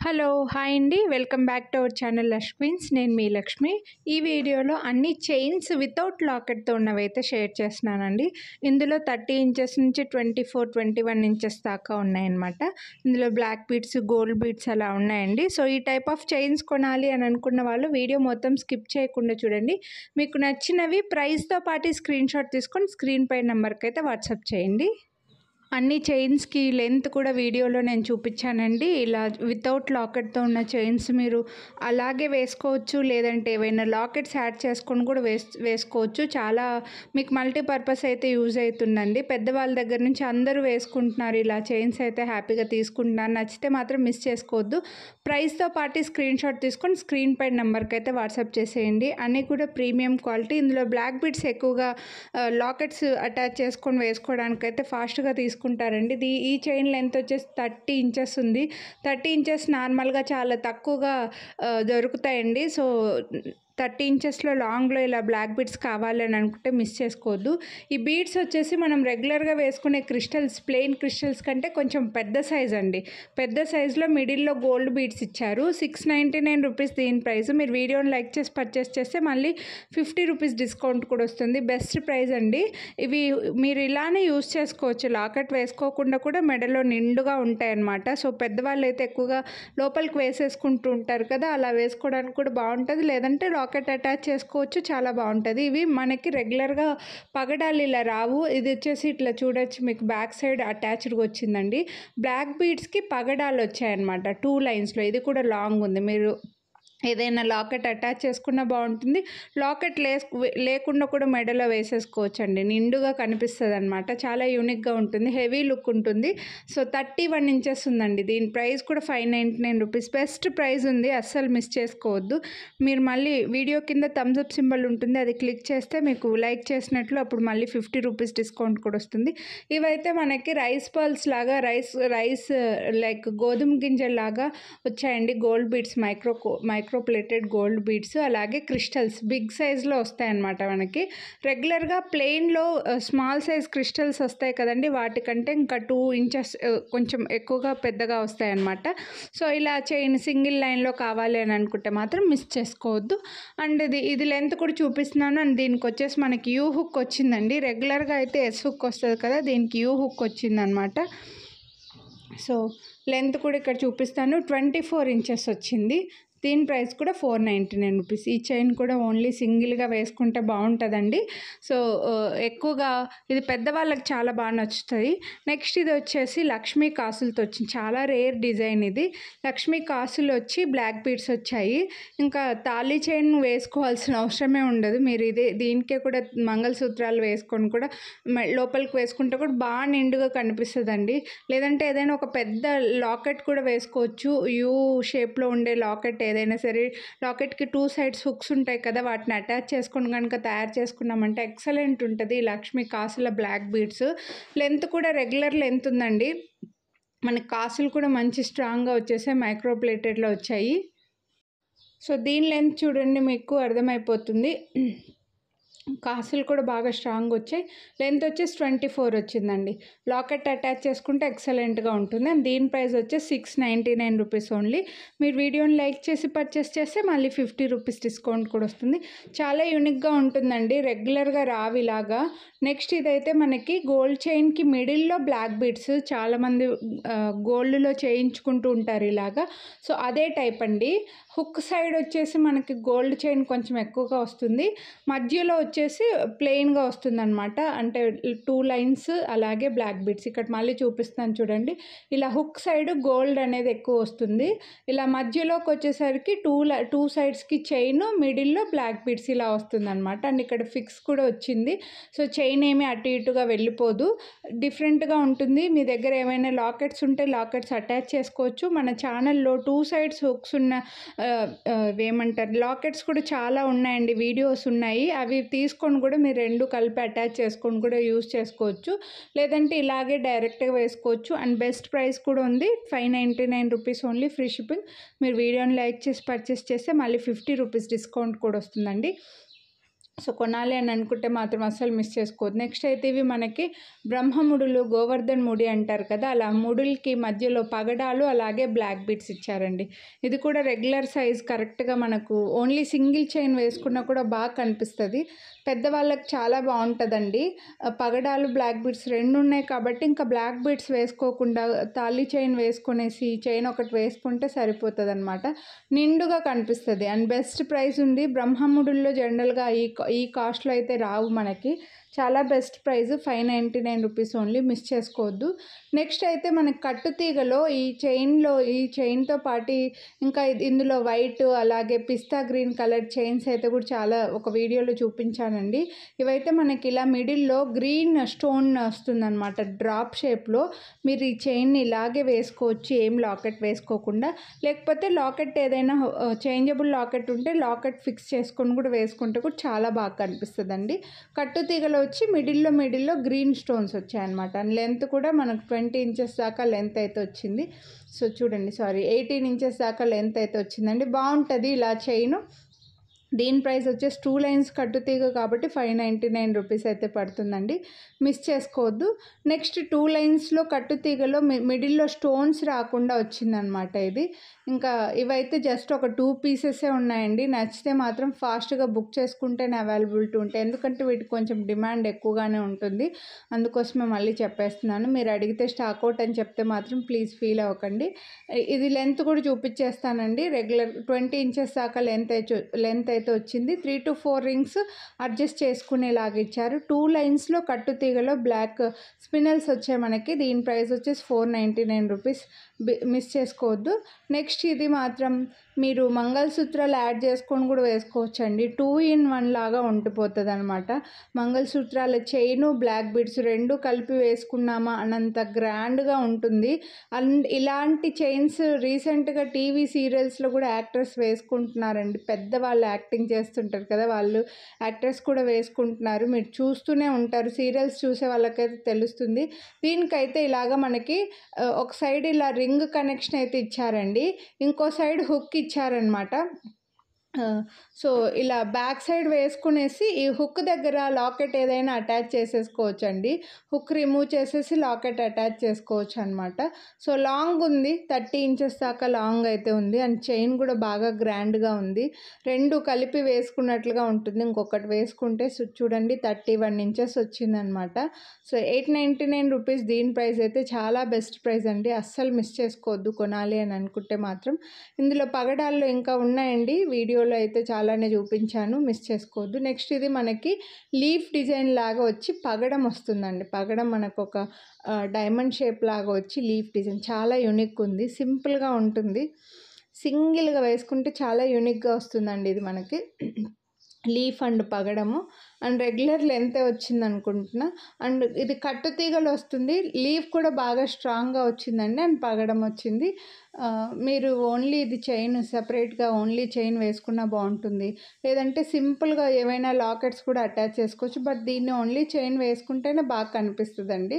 Hello hi అండి, welcome back to our channel లక్ష్మీన్స్. నేను మీ లక్ష్మి. ఈ వీడియోలో అన్ని చైన్స్ వితౌట్ లాకెట్తో ఉన్నవైతే షేర్ చేస్తున్నానండి. ఇందులో 30 ఇంచెస్ నుంచి 24, 21 ఇంచెస్ దాకా ఉన్నాయన్నమాట. ఇందులో బ్లాక్ బీడ్స్, గోల్డ్ బీడ్స్ అలా ఉన్నాయండి. సో ఈ టైప్ ఆఫ్ చైన్స్ కొనాలి అని అనుకున్న వాళ్ళు వీడియో మొత్తం స్కిప్ చేయకుండా చూడండి. మీకు నచ్చినవి ప్రైస్తో పాటు స్క్రీన్ షాట్ తీసుకొని స్క్రీన్ పై నెంబర్కి అయితే వాట్సాప్ చేయండి. అన్ని చైన్స్కి లెంత్ కూడా వీడియోలో నేను చూపించానండి. ఇలా వితౌట్ లాకెట్తో ఉన్న చైన్స్ మీరు అలాగే వేసుకోవచ్చు, లేదంటే ఏవైనా లాకెట్స్ యాడ్ చేసుకొని కూడా వేసుకోవచ్చు. చాలా మీకు మల్టీపర్పస్ అయితే యూజ్ అవుతుందండి. పెద్దవాళ్ళ దగ్గర నుంచి అందరూ వేసుకుంటున్నారు ఇలా చైన్స్ అయితే, హ్యాపీగా తీసుకుంటున్నారు. నచ్చితే మాత్రం మిస్ చేసుకోవద్దు. ప్రైస్తో పాటు స్క్రీన్ షాట్ తీసుకొని స్క్రీన్ పై నెంబర్కి అయితే వాట్సాప్ చేసేయండి. అన్నీ కూడా ప్రీమియం క్వాలిటీ. ఇందులో బ్లాక్ బీడ్స్ ఎక్కువగా లాకెట్స్ అటాచ్ చేసుకొని వేసుకోవడానికైతే ఫాస్ట్గా తీసుకుంటారండి. ఈ చైన్ లెంత్ వచ్చేసి 30 ఇంచెస్ ఉంది. 30 ఇంచెస్ నార్మల్గా చాలా తక్కువగా దొరుకుతాయండి. సో 30 ఇంచెస్లో లాంగ్లో ఇలా బ్లాక్ బీడ్స్ కావాలి అని అనుకుంటే మిస్ చేసుకోవద్దు. ఈ బీడ్స్ వచ్చేసి మనం రెగ్యులర్గా వేసుకునే క్రిస్టల్స్, ప్లెయిన్ క్రిస్టల్స్ కంటే కొంచెం పెద్ద సైజ్ అండి. పెద్ద సైజులో మిడిల్లో గోల్డ్ బీడ్స్ ఇచ్చారు. 699 రూపీస్ దీని ప్రైస్. మీరు వీడియోని లైక్ చేసి పర్చేస్ చేస్తే మళ్ళీ 50 రూపీస్ డిస్కౌంట్ కూడా వస్తుంది. బెస్ట్ ప్రైస్ అండి. ఇవి మీరు ఇలానే యూస్ చేసుకోవచ్చు. లాకెట్ వేసుకోకుండా కూడా మెడలో నిండుగా ఉంటాయన్నమాట. సో పెద్దవాళ్ళు అయితే ఎక్కువగా లోపలికి వేసేసుకుంటూ ఉంటారు కదా, అలా వేసుకోవడానికి కూడా బాగుంటుంది. లేదంటే లాకెట్ అటాచ్ చేసుకోవచ్చు, చాలా బాగుంటుంది. ఇవి మనకి రెగ్యులర్గా పగడాలు ఇలా రావు. ఇది వచ్చేసి ఇట్లా చూడొచ్చు, మీకు బ్యాక్ సైడ్ అటాచ్డ్గా వచ్చిందండి. బ్లాక్ బీడ్స్కి పగడాలు వచ్చాయన్నమాట 2 లైన్స్లో. ఇది కూడా లాంగ్ ఉంది. మీరు ఏదైనా లాకెట్ అటాచ్ చేసుకున్నా బాగుంటుంది. లాకెట్ లేకుండా కూడా మెడలో వేసేసుకోవచ్చు అండి. నిండుగా కనిపిస్తుంది అనమాట. చాలా యూనిక్గా ఉంటుంది, హెవీ లుక్ ఉంటుంది. సో 31 ఇంచెస్ ఉందండి. దీని ప్రైస్ కూడా 599 రూపీస్. బెస్ట్ ప్రైస్ ఉంది, అస్సలు మిస్ చేసుకోవద్దు. మీరు మళ్ళీ వీడియో కింద థమ్స్ అప్ సింబల్ ఉంటుంది, అది క్లిక్ చేస్తే మీకు లైక్ చేసినట్లు అప్పుడు మళ్ళీ 50 రూపీస్ డిస్కౌంట్ కూడా వస్తుంది. ఇవైతే మనకి రైస్ పర్ల్స్ లాగా, రైస్ లైక్ గోధుమ గింజల్లాగా వచ్చాయండి. Gold beads, micro plated gold beads, అలాగే క్రిస్టల్స్ బిగ్ సైజ్లో వస్తాయన్నమాట. మనకి రెగ్యులర్గా ప్లెయిన్లో స్మాల్ సైజ్ క్రిస్టల్స్ వస్తాయి కదండి, వాటికంటే ఇంకా 2 ఇంచెస్ కొంచెం ఎక్కువగా పెద్దగా వస్తాయన్నమాట. సో ఇలా చైన్ సింగిల్ లైన్లో కావాలి అని అనుకుంటే మాత్రం మిస్ చేసుకోవద్దు. అండ్ ఇది లెంత్ కూడా చూపిస్తున్నాను. అండ్ దీనికి వచ్చేసి మనకి యూ హుక్ వచ్చిందండి. రెగ్యులర్గా అయితే ఎస్ హుక్ వస్తుంది కదా, దీనికి యూ హుక్ వచ్చిందనమాట. సో లెంత్ కూడా ఇక్కడ చూపిస్తాను. 24 ఇంచెస్ వచ్చింది. దీని ప్రైస్ కూడా 499 రూపీస్. ఈ చైన్ కూడా ఓన్లీ సింగిల్గా వేసుకుంటే బాగుంటుందండి. సో ఎక్కువగా ఇది పెద్దవాళ్ళకి చాలా బాగా నచ్చుతుంది. నెక్స్ట్ ఇది వచ్చేసి లక్ష్మీ కాసులతో వచ్చింది. చాలా రేర్ డిజైన్ ఇది. లక్ష్మీ కాసులు వచ్చి బ్లాక్ బీడ్స్ వచ్చాయి. ఇంకా తాళీ చైన్ వేసుకోవాల్సిన అవసరమే ఉండదు. మీరు దీనికే కూడా మంగళసూత్రాలు వేసుకొని కూడా లోపలికి వేసుకుంటే కూడా బాగా నిండుగా కనిపిస్తుందండి. లేదంటే ఏదైనా ఒక పెద్ద లాకెట్ కూడా వేసుకోవచ్చు. యూ షేప్లో ఉండే లాకెట్ ఏదైనా సరే. లాకెట్కి 2 సైడ్స్ హుక్స్ ఉంటాయి కదా, వాటిని అటాచ్ చేసుకుని కనుక తయారు చేసుకున్నామంటే ఎక్సలెంట్ ఉంటుంది. లక్ష్మీ కాసుల బ్లాక్ బీడ్స్ లెంత్ కూడా రెగ్యులర్ లెంత్ ఉందండి. మనకి కాసులు కూడా మంచి స్ట్రాంగ్గా వచ్చేసాయి, మైక్రో ప్లేటెడ్లో వచ్చాయి. సో దీని లెంత్ చూడండి, మీకు అర్థమైపోతుంది. కాసులు కూడా బాగా స్ట్రాంగ్ వచ్చాయి. లెంత్ వచ్చేసి 24 వచ్చిందండి. లాకెట్ అటాచ్ చేసుకుంటే ఎక్సలెంట్గా ఉంటుంది. అండ్ దీని ప్రైస్ వచ్చేసి 699 రూపీస్ ఓన్లీ. మీరు వీడియోని లైక్ చేసి పర్చేస్ చేస్తే మళ్ళీ 50 రూపీస్ డిస్కౌంట్ కూడా వస్తుంది. చాలా యూనిక్గా ఉంటుందండి, రెగ్యులర్గా రావిలాగా. నెక్స్ట్ ఇదైతే మనకి గోల్డ్ చైన్కి మిడిల్లో బ్లాక్ బీడ్స్, చాలామంది గోల్డ్లో చేయించుకుంటూ ఉంటారు ఇలాగా. సో అదే టైప్ అండి. హుక్ సైడ్ వచ్చేసి మనకి గోల్డ్ చైన్ కొంచెం ఎక్కువగా వస్తుంది, మధ్యలో వచ్చేసి ప్లెయిన్గా వస్తుంది అనమాట. అంటే 2 లైన్స్ అలాగే బ్లాక్ బీడ్స్. ఇక్కడ మళ్ళీ చూపిస్తాను చూడండి. ఇలా హుక్ సైడ్ గోల్డ్ అనేది ఎక్కువ వస్తుంది. ఇలా మధ్యలోకి వచ్చేసరికి 2 సైడ్స్కి చైన్, మిడిల్లో బ్లాక్ బీడ్స్ ఇలా వస్తుంది అనమాట. అండ్ ఇక్కడ ఫిక్స్ కూడా వచ్చింది. సో చైన్ ఏమీ అటు ఇటుగా వెళ్ళిపోదు, డిఫరెంట్గా ఉంటుంది. మీ దగ్గర ఏమైనా లాకెట్స్ ఉంటే లాకెట్స్ అటాచ్ చేసుకోవచ్చు. మన ఛానల్లో 2 సైడ్స్ హుక్స్ ఉన్న ఏమంటారు లాకెట్స్ కూడా చాలా ఉన్నాయండి, వీడియోస్ ఉన్నాయి. అవి తీసుకొని కూడా మీరు 2 కలిపి అటాచ్ చేసుకొని కూడా యూస్ చేసుకోవచ్చు. లేదంటే ఇలాగే డైరెక్ట్గా వేసుకోవచ్చు. అండ్ బెస్ట్ ప్రైస్ కూడా ఉంది, 599 రూపీస్ ఓన్లీ, ఫ్రీ షిప్పింగ్. మీరు వీడియోని లైక్ చేసి పర్చేస్ చేస్తే మళ్ళీ 50 రూపీస్ డిస్కౌంట్ కూడా వస్తుందండి. సో కొనాలి అని అనుకుంటే మాత్రం అస్సలు మిస్ చేసుకోవద్దు. నెక్స్ట్ అయితే ఇవి మనకి బ్రహ్మముడులు, గోవర్ధన్ ముడి అంటారు కదా, అలా ముడులకి మధ్యలో పగడాలు అలాగే బ్లాక్ బీడ్స్ ఇచ్చారండి. ఇది కూడా రెగ్యులర్ సైజ్ కరెక్ట్గా మనకు ఓన్లీ సింగిల్ చైన్ వేసుకున్నా కూడా బాగా కనిపిస్తుంది. పెద్దవాళ్ళకి చాలా బాగుంటుందండి. పగడాలు బ్లాక్ బీడ్స్ రెండు ఉన్నాయి కాబట్టి ఇంకా బ్లాక్ బీడ్స్ వేసుకోకుండా తాళి చైన్ వేసుకునేసి చైన్ ఒకటి వేసుకుంటే సరిపోతుంది అనమాట. నిండుగా కనిపిస్తుంది అండ్ బెస్ట్ ప్రైస్ ఉంది. బ్రహ్మముడుల్లో జనరల్గా ఈ కాస్ట్లో అయితే రావు మనకి. చాలా best price 599 rupees only, miss చేసుకోవద్దు. నెక్స్ట్ అయితే మనకి కట్టుతీగలో ఈ చైన్తో పాటు ఇంకా ఇందులో వైట్ అలాగే పిస్తా గ్రీన్ కలర్ చైన్స్ అయితే కూడా చాలా ఒక వీడియోలో చూపించానండి. ఇవైతే మనకి ఇలా మిడిల్లో గ్రీన్ స్టోన్ వస్తుందన్నమాట డ్రాప్ షేప్లో. మీరు ఈ చైన్ని ఇలాగే వేసుకోవచ్చు, ఏం లాకెట్ వేసుకోకుండా. లేకపోతే లాకెట్ ఏదైనా చేంజబుల్ లాకెట్ ఉంటే లాకెట్ ఫిక్స్ చేసుకొని కూడా వేసుకుంటే కూడా చాలా బాగా కనిపిస్తుందండి. కట్టుతీగలో వచ్చి మిడిల్లో గ్రీన్ స్టోన్స్ వచ్చాయన్నమాట. లెంత్ కూడా మనకు 20 ఇంచెస్ దాకా లెంత్ అయితే వచ్చింది. సో చూడండి, 18 ఇంచెస్ దాకా లెంత్ అయితే వచ్చిందండి. బాగుంటుంది ఇలా చైను. దీని ప్రైస్ వచ్చేసి 2 లైన్స్ కట్టుతీగ కాబట్టి 599 రూపీస్ అయితే పడుతుందండి, మిస్ చేసుకోవద్దు. నెక్స్ట్ 2 లైన్స్లో కట్టుతీగలో మిడిల్లో స్టోన్స్ రాకుండా వచ్చిందనమాట ఇది. ఇంకా ఇవైతే జస్ట్ ఒక 2 పీసెసే ఉన్నాయండి. నచ్చితే మాత్రం ఫాస్ట్గా బుక్ చేసుకుంటేనే అవైలబిలిటీ ఉంటాయి, ఎందుకంటే వీటికి కొంచెం డిమాండ్ ఎక్కువగానే ఉంటుంది. అందుకోసమే మళ్ళీ చెప్పేస్తున్నాను. మీరు అడిగితే స్టాక్ అవుట్ అని చెప్తే మాత్రం ప్లీజ్ ఫీల్ అవ్వకండి. ఇది లెంత్ కూడా చూపించేస్తానండి. రెగ్యులర్ 20 ఇంచెస్ దాకా లెంత్ అయితే వచ్చింది. 3 to 4 రింగ్స్ అడ్జస్ట్ చేసుకునేలాగా ఇచ్చారు. 2 లైన్స్లో కట్టుతీగలో బ్లాక్ స్పినల్స్ వచ్చాయి మనకి. దీని ప్రైస్ వచ్చేసి 499 రూపీస్, మిస్ చేసుకోవద్దు. నెక్స్ట్ ఇది మాత్రం మీరు మంగళసూత్రాలు యాడ్ చేసుకొని కూడా వేసుకోవచ్చు అండి. 2 in 1 లాగా ఉండిపోతుంది అనమాట. మంగళసూత్రాల చైను బ్లాక్ బీడ్స్ రెండు కలిపి వేసుకున్నామా అన్నంత గ్రాండ్గా ఉంటుంది. అండ్ ఇలాంటి చైన్స్ రీసెంట్గా టీవీ సీరియల్స్లో కూడా యాక్టర్స్ వేసుకుంటున్నారండి. పెద్దవాళ్ళు యాక్టింగ్ చేస్తుంటారు కదా, వాళ్ళు యాక్టర్స్ కూడా వేసుకుంటున్నారు. మీరు చూస్తూనే ఉంటారు, సీరియల్స్ చూసే వాళ్ళకైతే తెలుస్తుంది. దీనికైతే ఇలాగ మనకి ఒక సైడ్ ఇలా రింగ్ కనెక్షన్ అయితే ఇచ్చారండి, ఇంకో సైడ్ హుక్ ఇచ్చారనమాట. సో ఇలా బ్యాక్ సైడ్ వేసుకునేసి ఈ హుక్ దగ్గర లాకెట్ ఏదైనా అటాచ్ చేసేసుకోవచ్చు అండి. హుక్ రిమూవ్ చేసేసి లాకెట్ అటాచ్ చేసుకోవచ్చు అనమాట. సో లాంగ్ ఉంది, 30 ఇంచెస్ దాకా లాంగ్ అయితే ఉంది. అండ్ చైన్ కూడా బాగా గ్రాండ్గా ఉంది. రెండు కలిపి వేసుకున్నట్లుగా ఉంటుంది. ఇంకొకటి వేసుకుంటే చూడండి 31 ఇంచెస్ వచ్చిందనమాట. So 899 rupees. దీని ప్రైస్ అయితే చాలా బెస్ట్ ప్రైస్ అండి, అస్సలు మిస్ చేసుకోవద్దు కొనాలి అని అనుకుంటే మాత్రం. ఇందులో పగడాల్లో ఇంకా ఉన్నాయండి, వీడియోలో అయితే చాలానే చూపించాను, మిస్ చేసుకోవద్దు. నెక్స్ట్ ఇది మనకి లీఫ్ డిజైన్ లాగా వచ్చి పగడం వస్తుందండి. పగడం మనకు ఒక డైమండ్ షేప్ లాగా వచ్చి లీఫ్ డిజైన్ చాలా యూనిక్ ఉంది. సింపుల్గా ఉంటుంది, సింగిల్గా వేసుకుంటే చాలా యూనిక్గా వస్తుందండి ఇది మనకి. లీఫ్ అండ్ పగడము అండ్ రెగ్యులర్ లెంతే వచ్చింది అనుకుంటున్నా. అండ్ ఇది కట్టుతీగలు వస్తుంది, లీఫ్ కూడా బాగా స్ట్రాంగ్గా వచ్చిందండి అండ్ పగడం వచ్చింది. మీరు ఓన్లీ ఇది చైన్ సపరేట్గా ఓన్లీ చైన్ వేసుకున్నా బాగుంటుంది, లేదంటే సింపుల్గా ఏమైనా లాకెట్స్ కూడా అటాచ్ చేసుకోవచ్చు. బట్ దీన్ని ఓన్లీ చైన్ వేసుకుంటేనే బాగా కనిపిస్తుందండి.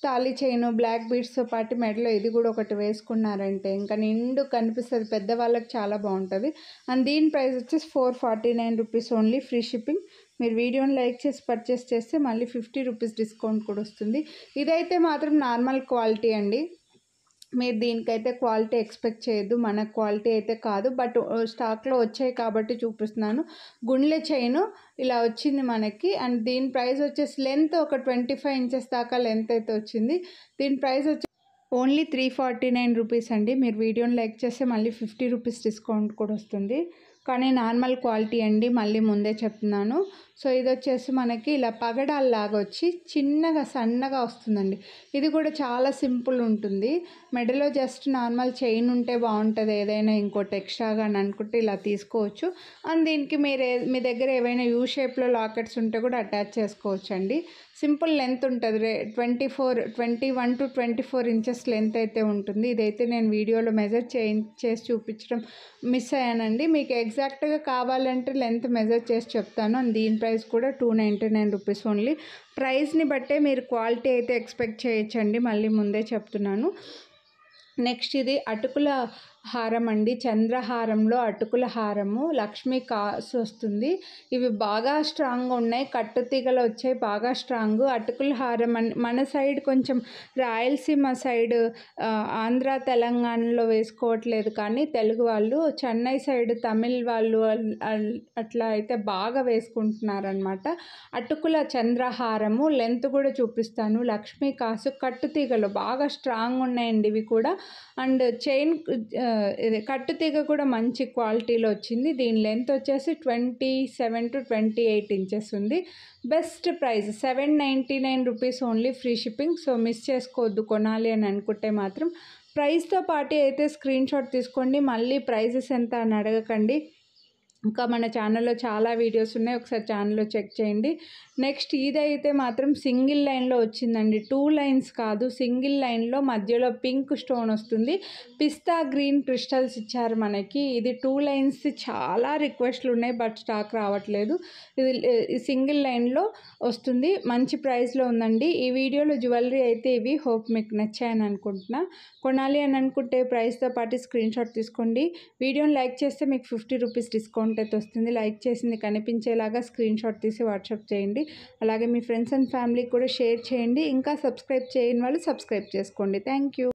తాళి చైను బ్లాక్ బీడ్స్తో పాటు మెడలో ఇది కూడా ఒకటి వేసుకున్నారంటే ఇంకా నిండు కనిపిస్తుంది, పెద్దవాళ్ళకి చాలా బాగుంటుంది. అండ్ దీని ప్రైస్ వచ్చేసి 449 రూపీస్ ఓన్లీ, ఫ్రీ షిప్పింగ్. మీరు వీడియోని లైక్ చేసి పర్చేస్ చేస్తే మళ్ళీ 50 రూపీస్ డిస్కౌంట్ కూడా వస్తుంది. ఇదైతే మాత్రం నార్మల్ క్వాలిటీ అండి, మీరు దీనికైతే క్వాలిటీ ఎక్స్పెక్ట్ చేయొద్దు, మన క్వాలిటీ అయితే కాదు. బట్ స్టాక్లో వచ్చాయి కాబట్టి చూపిస్తున్నాను. గుండ్లె చైను ఇలా వచ్చింది మనకి. అండ్ దీని ప్రైస్ వచ్చేసి లెంత్ ఒక 25 ఇంచెస్ దాకా లెంత్ అయితే వచ్చింది. దీని ప్రైస్ వచ్చి ఓన్లీ 349 రూపీస్ అండి. మీరు వీడియోని లైక్ చేస్తే మళ్ళీ 50 రూపీస్ డిస్కౌంట్ కూడా వస్తుంది. కానీ నార్మల్ క్వాలిటీ అండి, మళ్ళీ ముందే చెప్తున్నాను. సో ఇది వచ్చేసి మనకి ఇలా పగడాల్లాగా వచ్చి చిన్నగా సన్నగా వస్తుందండి. ఇది కూడా చాలా సింపుల్ ఉంటుంది. మెడలో జస్ట్ నార్మల్ చైన్ ఉంటే బాగుంటుంది, ఏదైనా ఇంకోటి ఎక్స్ట్రాగా అని అనుకుంటే ఇలా తీసుకోవచ్చు. అండ్ దీనికి మీ దగ్గర ఏవైనా యూ షేప్లో లాకెట్స్ ఉంటే కూడా అటాచ్ చేసుకోవచ్చు అండి. సింపుల్ లెంత్ ఉంటుంది, 21 to 24 ఇంచెస్ లెంత్ అయితే ఉంటుంది. ఇదైతే నేను వీడియోలో మెజర్ చేసి చూపించడం మిస్ అయ్యానండి. మీకు ఎగ్జాక్ట్గా కావాలంటే లెంత్ మెజర్ చేసి చెప్తాను. అండ్ దీని ప్రైస్ కూడా 299 రూపీస్ ఓన్లీ. ప్రైస్ని బట్టే మీరు క్వాలిటీ అయితే ఎక్స్పెక్ట్ చేయొచ్చండి, మళ్ళీ ముందే చెప్తున్నాను. నెక్స్ట్ ఇది హారం అండి. చంద్రహారంలో అటుకుల హారము లక్ష్మీ కాసు వస్తుంది. ఇవి బాగా స్ట్రాంగ్గా ఉన్నాయి. కట్టుతీగలు వచ్చాయి, బాగా స్ట్రాంగ్. అటుకుల హారం మన సైడ్ కొంచెం రాయలసీమ సైడ్ ఆంధ్ర తెలంగాణలో వేసుకోవట్లేదు, కానీ తెలుగు వాళ్ళు చెన్నై సైడ్ తమిళ్ వాళ్ళు అట్లా అయితే బాగా వేసుకుంటున్నారనమాట. అటుకుల చంద్రహారము లెంత్ కూడా చూపిస్తాను. లక్ష్మీ కాసు కట్టుతీగలు బాగా స్ట్రాంగ్ ఉన్నాయండి ఇవి కూడా. అండ్ చైన్ ఇది కట్టుతీగ కూడా మంచి క్వాలిటీలో వచ్చింది. దీని లెంత్ వచ్చేసి 27 to 28 ఇంచెస్ ఉంది. Best price 799 rupees only, free shipping. So miss చేసుకోవద్దు కొనాలి అని అనుకుంటే మాత్రం. ప్రైస్తో పాటు అయితే స్క్రీన్ షాట్ తీసుకోండి, మళ్ళీ ప్రైజెస్ ఎంత అని అడగకండి. ఇంకా మన ఛానల్లో చాలా వీడియోస్ ఉన్నాయి, ఒకసారి ఛానల్లో చెక్ చేయండి. నెక్స్ట్ ఇదైతే మాత్రం సింగిల్ లైన్లో వచ్చిందండి, 2 లైన్స్ కాదు, సింగిల్ లైన్లో మధ్యలో పింక్ స్టోన్ వస్తుంది. పిస్తా గ్రీన్ క్రిస్టల్స్ ఇచ్చారు మనకి. ఇది 2 లైన్స్ చాలా రిక్వెస్ట్లు ఉన్నాయి, బట్ స్టాక్ రావట్లేదు. ఇది సింగిల్ లైన్లో వస్తుంది, మంచి ప్రైస్లో ఉందండి. ఈ వీడియోలో జ్యువెలరీ అయితే ఇవి. హోప్ మీకు నచ్చాయని అనుకుంటున్నా. కొనాలి అని అనుకుంటే ప్రైస్తో పాటు స్క్రీన్ షాట్ తీసుకోండి. వీడియోని లైక్ చేస్తే మీకు 50 రూపీస్ డిస్కౌంట్ అయితే వస్తుంది. లైక్ చేసింది కనిపించేలాగా స్క్రీన్ షాట్ తీసి వాట్సాప్ చేయండి. అలాగే మీ ఫ్రెండ్స్ అండ్ ఫ్యామిలీకి కూడా షేర్ చేయండి. ఇంకా సబ్స్క్రైబ్ చేయని వాళ్ళు సబ్స్క్రైబ్ చేసుకోండి. Thank you.